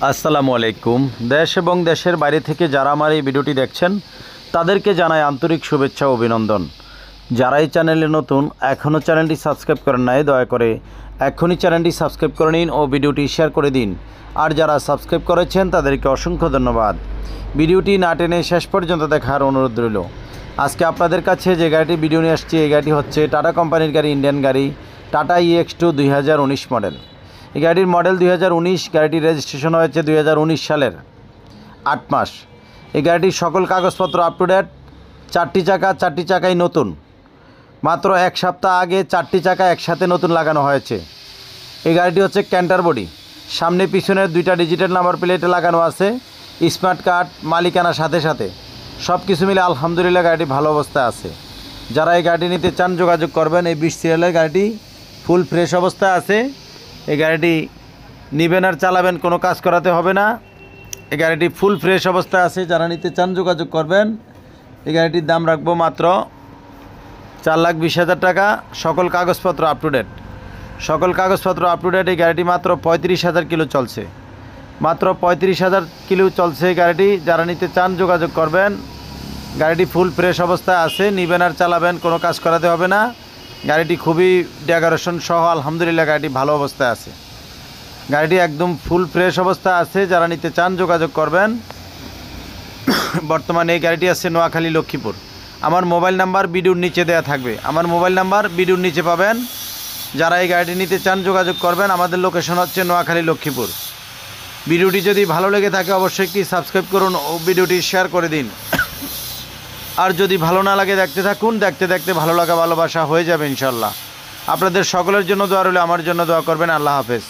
আসসালামু আলাইকুম। দেশ এবং দেশের বাইরে থেকে যারা আমার এই ভিডিওটি দেখছেন তাদেরকে জানাই আন্তরিক শুভেচ্ছা ও অভিনন্দন। যারা এই চ্যানেলে নতুন এখনও চ্যানেলটি সাবস্ক্রাইব করেন নাই, দয়া করে এখনই চ্যানেলটি সাবস্ক্রাইব করে নিন ও ভিডিওটি শেয়ার করে দিন। আর যারা সাবস্ক্রাইব করেছেন তাদেরকে অসংখ্য ধন্যবাদ। ভিডিওটি না টেনে শেষ পর্যন্ত দেখার অনুরোধ রইল। আজকে আপনাদের কাছে যে গাড়িটি ভিডিও নিয়ে আসছি এই গাড়িটি হচ্ছে টাটা কোম্পানির গাড়ি, ইন্ডিয়ান গাড়ি, টাটা EX2 2019 মডেল। এই গাড়ির মডেল 2019, গাড়িটির রেজিস্ট্রেশন হয়েছে 2019 সালের 8 মাস। এই গাড়িটির সকল কাগজপত্র আপ টু ডেট। চারটি চাকাই নতুন। মাত্র এক সপ্তাহ আগে 4টি চাকা একসাথে নতুন লাগানো হয়েছে। এই গাড়িটি হচ্ছে ক্যান্টার বডি, সামনে পিছনের 2টা ডিজিটাল নাম্বার প্লেটে লাগানো আছে। স্মার্ট কার্ড মালিকানার সাথে সাথে সব কিছু মিলে আলহামদুলিল্লাহ গাড়িটি ভালো অবস্থায় আছে। যারা এই গাড়িটি নিতে চান যোগাযোগ করবেন। এই 20 সিরিয়ালের গাড়িটি ফুল ফ্রেশ অবস্থায় আছে। এই গাড়িটি নেবেন আর চালাবেন, কোনো কাজ করাতে হবে না। এই গাড়িটি ফুল ফ্রেশ অবস্থায় আছে। যারা নিতে চান যোগাযোগ করবেন। এই গাড়িটির দাম রাখবো মাত্র 4,20,000 টাকা। সকল কাগজপত্র আপ টু ডেট। এই গাড়িটি মাত্র 35,000 কিলো চলছে। মাত্র 35,000 কিলো চলছে এই গাড়িটি। যারা নিতে চান যোগাযোগ করবেন। গাড়িটি ফুল ফ্রেশ অবস্থায় আছে, নেবেন আর চালাবেন, কোনো কাজ করাতে হবে না। গাড়িটি খুবই ডেকোরেশন সহ আলহামদুলিল্লাহ গাড়িটি ভালো অবস্থায় আছে। গাড়িটি একদম ফুল ফ্রেশ অবস্থায় আছে। যারা নিতে চান যোগাযোগ করবেন। বর্তমানে এই গাড়িটি আছে নোয়াখালী, লক্ষ্মীপুর। আমার মোবাইল নাম্বার ভিডিওর নিচে দেওয়া থাকবে। আমার মোবাইল নাম্বার ভিডিওর নিচে পাবেন। যারা এই গাড়িটি নিতে চান যোগাযোগ করবেন। আমাদের লোকেশন হচ্ছে নোয়াখালী, লক্ষ্মীপুর। ভিডিওটি যদি ভালো লেগে থাকে অবশ্যই একটি সাবস্ক্রাইব করুন ও ভিডিওটি শেয়ার করে দিন। আর যদি ভালো না লাগে দেখতে থাকুন, দেখতে দেখতে ভালো লাগা ভালোবাসা হয়ে যাবে ইনশাল্লাহ। আপনাদের সকলের জন্য দোয়া রইল, আমার জন্য দোয়া করবেন। আল্লাহ হাফেজ।